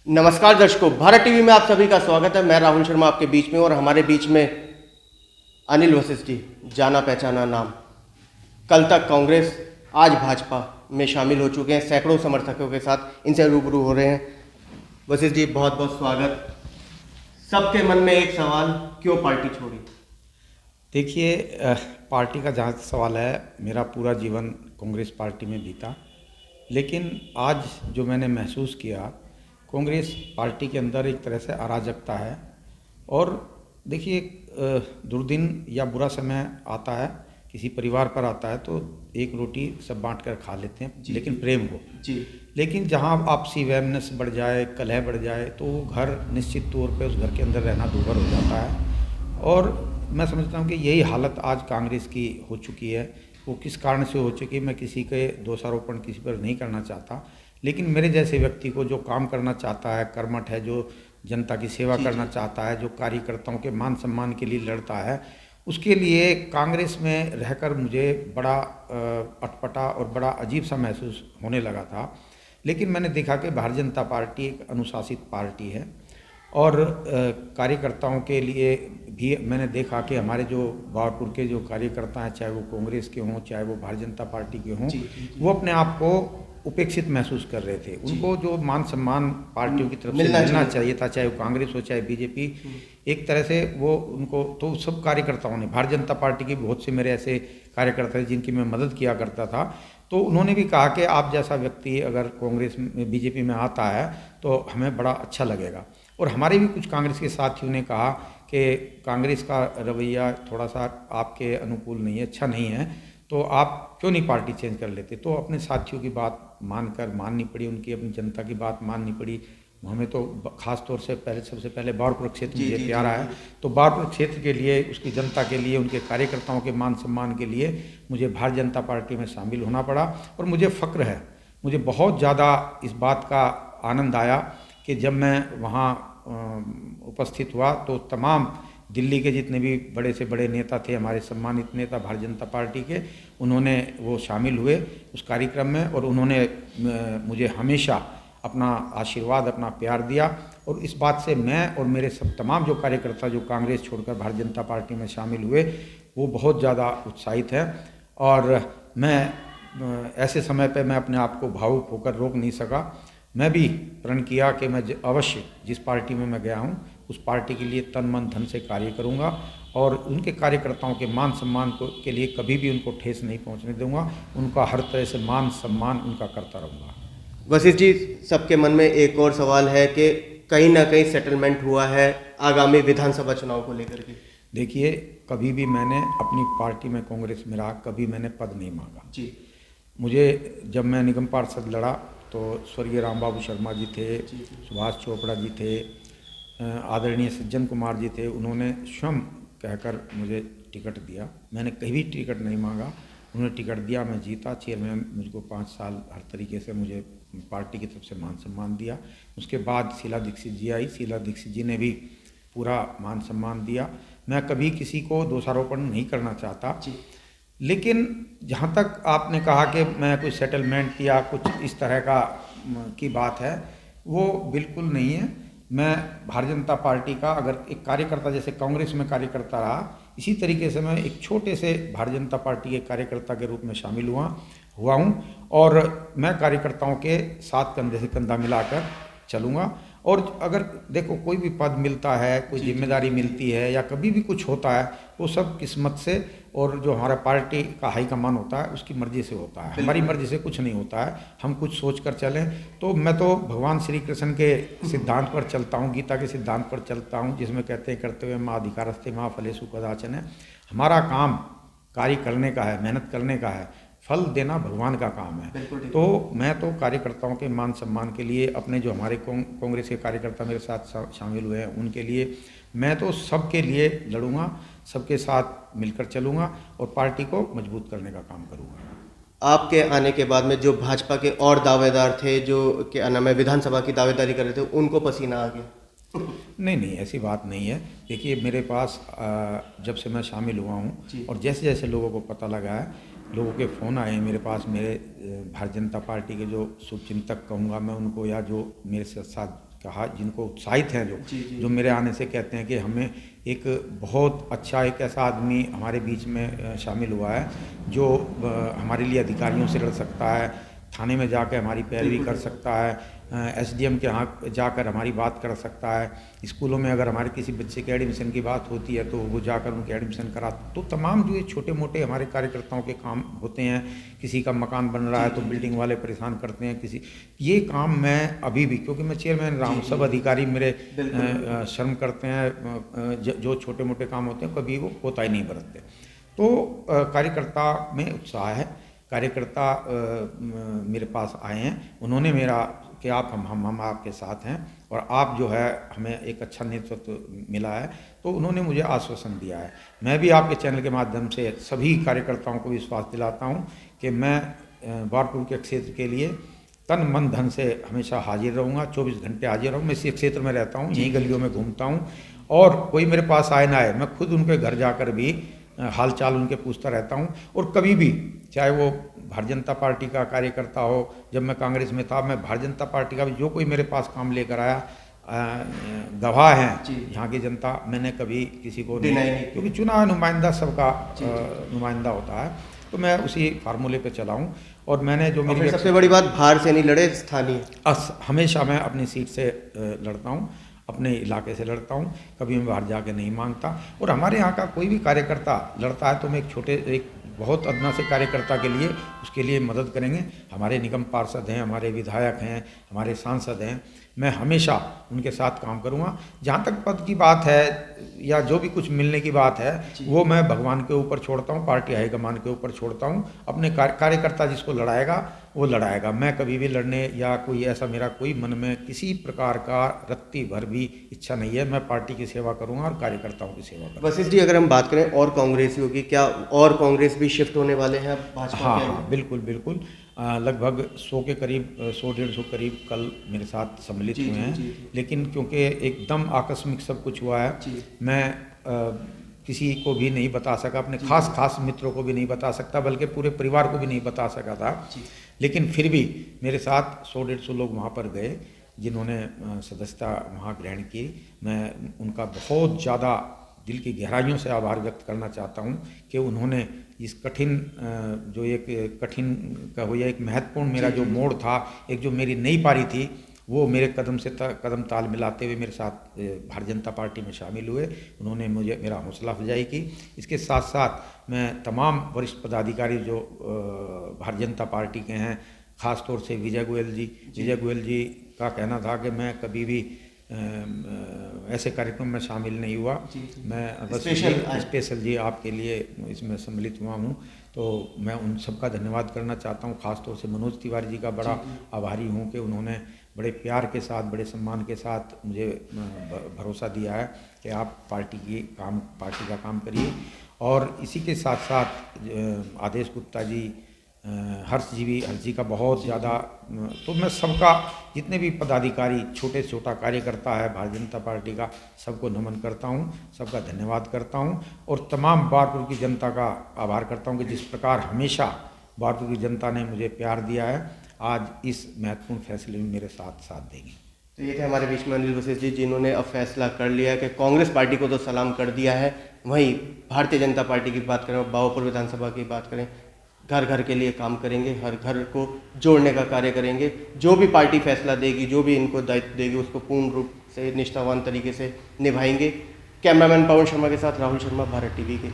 नमस्कार दर्शकों, भारत टीवी में आप सभी का स्वागत है। मैं राहुल शर्मा आपके बीच में और हमारे बीच में अनिल वशिष्ठ जी, जाना पहचाना नाम। कल तक कांग्रेस, आज भाजपा में शामिल हो चुके हैं। सैकड़ों समर्थकों के साथ इनसे रूबरू हो रहे हैं। वशिष्ठ जी, बहुत बहुत स्वागत। सबके मन में एक सवाल, क्यों पार्टी छोड़ी? देखिए, पार्टी का जहाँ तक सवाल है, मेरा पूरा जीवन कांग्रेस पार्टी में बीता। लेकिन आज जो मैंने महसूस किया, कांग्रेस पार्टी के अंदर एक तरह से अराजकता है। और देखिए, दुर्दिन या बुरा समय आता है, किसी परिवार पर आता है तो एक रोटी सब बांट कर खा लेते हैं, लेकिन प्रेम हो। जी। लेकिन जहाँ आपसी वैमनस्य बढ़ जाए, कलह बढ़ जाए, तो वो घर निश्चित तौर पे उस घर के अंदर रहना दूभर हो जाता है। और मैं समझता हूँ कि यही हालत आज कांग्रेस की हो चुकी है। वो किस कारण से हो चुकी है, मैं किसी के दोषारोपण किसी पर नहीं करना चाहता, लेकिन मेरे जैसे व्यक्ति को जो काम करना चाहता है, कर्मठ है, जो जनता की सेवा करना चाहता है, जो कार्यकर्ताओं के मान सम्मान के लिए लड़ता है, उसके लिए कांग्रेस में रहकर मुझे बड़ा अटपटा और बड़ा अजीब सा महसूस होने लगा था। लेकिन मैंने देखा कि भारतीय जनता पार्टी एक अनुशासित पार्टी है और कार्यकर्ताओं के लिए भी मैंने देखा कि हमारे जो बावरपुर के जो कार्यकर्ता हैं, चाहे वो कांग्रेस के हों, चाहे वो भारतीय जनता पार्टी के हों, वो अपने आप को उपेक्षित महसूस कर रहे थे। उनको जो मान सम्मान पार्टियों की तरफ से मिलना चाहिए था, चाहे वो कांग्रेस हो चाहे बीजेपी, एक तरह से वो उनको, तो सब कार्यकर्ताओं ने, भारतीय जनता पार्टी के बहुत से मेरे ऐसे कार्यकर्ता थे जिनकी मैं मदद किया करता था, तो उन्होंने भी कहा कि आप जैसा व्यक्ति अगर कांग्रेस में, बीजेपी में आता है तो हमें बड़ा अच्छा लगेगा। और हमारे भी कुछ कांग्रेस के साथियों ने कहा कि कांग्रेस का रवैया थोड़ा सा आपके अनुकूल नहीं है, अच्छा नहीं है, तो आप क्यों नहीं पार्टी चेंज कर लेते। तो अपने साथियों की बात माननी पड़ी, उनकी अपनी जनता की बात माननी पड़ी। हमें तो खास तौर से सबसे पहले बावरपुर क्षेत्र मुझे प्यारा है, तो बावरपुर क्षेत्र के लिए, उसकी जनता के लिए, उनके कार्यकर्ताओं के मान सम्मान के लिए मुझे भारतीय जनता पार्टी में शामिल होना पड़ा। और मुझे फ़ख्र है, मुझे बहुत ज़्यादा इस बात का आनंद आया कि जब मैं वहाँ उपस्थित हुआ तो तमाम दिल्ली के जितने भी बड़े से बड़े नेता थे, हमारे सम्मानित नेता भारतीय जनता पार्टी के, उन्होंने वो शामिल हुए उस कार्यक्रम में और उन्होंने मुझे हमेशा अपना आशीर्वाद, अपना प्यार दिया। और इस बात से मैं और मेरे सब तमाम जो कार्यकर्ता जो कांग्रेस छोड़कर भारतीय जनता पार्टी में शामिल हुए, वो बहुत ज़्यादा उत्साहित हैं। और मैं ऐसे समय पे मैं अपने आप को भावुक होकर रोक नहीं सका। मैं भी प्रण किया कि मैं अवश्य जिस पार्टी में मैं गया हूँ उस पार्टी के लिए तन मन धन से कार्य करूँगा और उनके कार्यकर्ताओं के मान सम्मान के लिए कभी भी उनको ठेस नहीं पहुँचने दूँगा। उनका हर तरह से मान सम्मान उनका करता रहूँगा। वशिष्ठ जी, सबके मन में एक और सवाल है कि कहीं ना कहीं सेटलमेंट हुआ है आगामी विधानसभा चुनाव को लेकर के? देखिए, कभी भी मैंने अपनी पार्टी में, कांग्रेस में रहा, कभी मैंने पद नहीं मांगा। जी। मुझे जब मैं निगम पार्षद लड़ा तो स्वर्गीय राम बाबू शर्मा जी थे, सुभाष चोपड़ा जी थे, आदरणीय सज्जन कुमार जी थे, उन्होंने स्वयं कहकर मुझे टिकट दिया। मैंने कभी टिकट नहीं मांगा, उन्होंने टिकट दिया, मैं जीता। चेयरमैन मुझको 5 साल हर तरीके से मुझे पार्टी की तरफ से मान सम्मान दिया। उसके बाद शीला दीक्षित जी आई, शीला दीक्षित जी ने भी पूरा मान सम्मान दिया। मैं कभी किसी को दोषारोपण नहीं करना चाहता, लेकिन जहाँ तक आपने कहा कि मैं कोई सेटलमेंट या कुछ इस तरह की बात है, वो बिल्कुल नहीं है। मैं भारतीय जनता पार्टी का अगर एक कार्यकर्ता, जैसे कांग्रेस में कार्यकर्ता रहा, इसी तरीके से मैं एक छोटे से भारतीय जनता पार्टी के कार्यकर्ता के रूप में शामिल हुआ हूँ और मैं कार्यकर्ताओं के साथ कंधे से कंधा मिलाकर चलूँगा। और अगर देखो, कोई भी पद मिलता है, कोई जिम्मेदारी मिलती है या कभी भी कुछ होता है, वो सब किस्मत से और जो हमारा पार्टी का हाईकमान होता है उसकी मर्जी से होता है। हमारी मर्जी से कुछ नहीं होता है। हम कुछ सोच कर चलें तो मैं तो भगवान श्री कृष्ण के सिद्धांत पर चलता हूँ, गीता के सिद्धांत पर चलता हूँ, जिसमें कहते हैं कर्तव्य माँ अधिकारस्ते माँ फलेषु कदाचन है। हमारा काम कार्य करने का है, मेहनत करने का है, फल देना भगवान का काम है। तो मैं तो कार्यकर्ताओं के मान सम्मान के लिए, अपने जो हमारे कांग्रेस के कार्यकर्ता मेरे साथ शामिल हुए हैं उनके लिए, मैं तो सबके लिए लड़ूंगा, सबके साथ मिलकर चलूंगा और पार्टी को मजबूत करने का काम करूंगा। आपके आने के बाद में जो भाजपा के और दावेदार थे, जो क्या नाम है, विधानसभा की दावेदारी कर रहे थे, उनको पसीना आ गया? नहीं, ऐसी बात नहीं है। देखिए, मेरे पास जब से मैं शामिल हुआ हूँ और जैसे जैसे लोगों को पता लगा है, लोगों के फ़ोन आए मेरे पास, मेरे भारतीय जनता पार्टी के जो शुभचिंतक कहूँगा मैं उनको, या जो मेरे साथ कहा, जिनको उत्साहित हैं जी, जी। जो मेरे आने से कहते हैं कि हमें एक बहुत अच्छा एक ऐसा आदमी हमारे बीच में शामिल हुआ है जो हमारे लिए अधिकारियों से लड़ सकता है, थाने में जाकर हमारी पैरवी कर सकता है, एसडीएम के यहाँ जाकर हमारी बात कर सकता है, स्कूलों में अगर हमारे किसी बच्चे के एडमिशन की बात होती है तो वो जाकर उनके एडमिशन करा। तो तमाम जो ये छोटे मोटे हमारे कार्यकर्ताओं के काम होते हैं, किसी का मकान बन रहा है तो बिल्डिंग वाले परेशान करते हैं, किसी ये काम मैं अभी भी, क्योंकि मैं चेयरमैन रहा हूँ, सब अधिकारी मेरे शर्म करते हैं, जो छोटे मोटे काम होते हैं कभी वो कोताही नहीं बरतते। तो कार्यकर्ता में उत्साह है, कार्यकर्ता मेरे पास आए हैं, उन्होंने मेरा कि आप हम आपके साथ हैं और आप जो है हमें एक अच्छा नेतृत्व मिला है, तो उन्होंने मुझे आश्वासन दिया है। मैं भी आपके चैनल के माध्यम से सभी कार्यकर्ताओं को विश्वास दिलाता हूं कि मैं बारपुर के क्षेत्र के लिए तन मन धन से हमेशा हाजिर रहूँगा, 24 घंटे हाजिर रहूँ। मैं इसी क्षेत्र में रहता हूँ, यही गलियों में घूमता हूँ और कोई मेरे पास आए ना आए, मैं खुद उनके घर जाकर भी हाल चाल उनके पूछता रहता हूं। और कभी भी, चाहे वो भारतीय जनता पार्टी का कार्यकर्ता हो, जब मैं कांग्रेस में था, मैं भारतीय जनता पार्टी का भी जो कोई मेरे पास काम लेकर आया, गवाह हैं यहाँ की जनता, मैंने कभी किसी को नहीं, क्योंकि चुना नुमाइंदा सबका नुमाइंदा होता है, तो मैं उसी फार्मूले पे चला हूँ। और मैंने जो मेरी सबसे बड़ी बात, बाहर से नहीं लड़े, स्थानीय हमेशा मैं अपनी सीट से लड़ता हूँ, अपने इलाके से लड़ता हूँ, कभी मैं बाहर जाके नहीं मांगता। और हमारे यहाँ का कोई भी कार्यकर्ता लड़ता है तो मैं एक बहुत अदना से कार्यकर्ता के लिए उसके लिए मदद करेंगे। हमारे निगम पार्षद हैं, हमारे विधायक हैं, हमारे सांसद हैं, मैं हमेशा उनके साथ काम करूँगा। जहाँ तक पद की बात है या जो भी कुछ मिलने की बात है, वो मैं भगवान के ऊपर छोड़ता हूँ, पार्टी हाईकमान के ऊपर छोड़ता हूँ। अपने कार्यकर्ता जिसको लड़ाएगा वो लड़ाएगा, मैं कभी भी लड़ने या कोई ऐसा मेरा कोई मन में किसी प्रकार का रत्ती भर भी इच्छा नहीं है। मैं पार्टी की सेवा करूँगा और कार्यकर्ताओं की सेवा करूँगा। वशिष्ठ जी, अगर हम बात करें और कांग्रेसियों की, क्या और कांग्रेस भी शिफ्ट होने वाले हैं भाजपा? हाँ, बिल्कुल बिल्कुल, लगभग 100 के करीब, 100-150 करीब कल मेरे साथ सम्मिलित हुए हैं। लेकिन क्योंकि एकदम आकस्मिक सब कुछ हुआ है, मैं किसी को भी नहीं बता सका, अपने खास मित्रों को भी नहीं बता सकता, बल्कि पूरे परिवार को भी नहीं बता सका था। लेकिन फिर भी मेरे साथ 100-150 लोग वहाँ पर गए जिन्होंने सदस्यता वहाँ ग्रहण की। मैं उनका बहुत ज़्यादा दिल की गहराइयों से आभार व्यक्त करना चाहता हूँ कि उन्होंने इस कठिन जो एक कठिन का हो या एक महत्वपूर्ण मेरा जो मोड़ था, एक जो मेरी नई पारी थी, वो मेरे कदम से कदम ताल मिलाते हुए मेरे साथ भारतीय जनता पार्टी में शामिल हुए। उन्होंने मुझे मेरा हौसला अफजाई की। इसके साथ साथ मैं तमाम वरिष्ठ पदाधिकारी जो भारतीय जनता पार्टी के हैं, ख़ास तौर से विजय गोयल जी का कहना था कि मैं कभी भी ऐसे कार्यक्रम में शामिल नहीं हुआ। मैं बस स्पेशल जी आपके लिए इसमें सम्मिलित हुआ हूँ, तो मैं उन सबका धन्यवाद करना चाहता हूँ। ख़ास तौर से मनोज तिवारी जी का बड़ा आभारी हूँ कि उन्होंने बड़े प्यार के साथ, बड़े सम्मान के साथ मुझे भरोसा दिया है कि आप पार्टी का काम करिए। और इसी के साथ साथ आदेश गुप्ता जी, हर्ष जी का बहुत ज़्यादा, तो मैं सबका, जितने भी पदाधिकारी, छोटे से छोटा कार्यकर्ता है भारतीय जनता पार्टी का, सबको नमन करता हूँ, सबका धन्यवाद करता हूँ। और तमाम बारपुर की जनता का आभार करता हूँ कि जिस प्रकार हमेशा बारपुर की जनता ने मुझे प्यार दिया है, आज इस महत्वपूर्ण फैसले में मेरे साथ देंगे। तो ये थे हमारे बीच में अनिल वशिष्ठ जी, जिन्होंने अब फैसला कर लिया है कि कांग्रेस पार्टी को तो सलाम कर दिया है। वहीं भारतीय जनता पार्टी की बात करें, बाबूपुर विधानसभा की बात करें, घर घर के लिए काम करेंगे, हर घर को जोड़ने का कार्य करेंगे। जो भी पार्टी फैसला देगी, जो भी इनको दायित्व देगी, उसको पूर्ण रूप से निष्ठावान तरीके से निभाएंगे। कैमरामैन पवन शर्मा के साथ राहुल शर्मा, भारत टीवी के।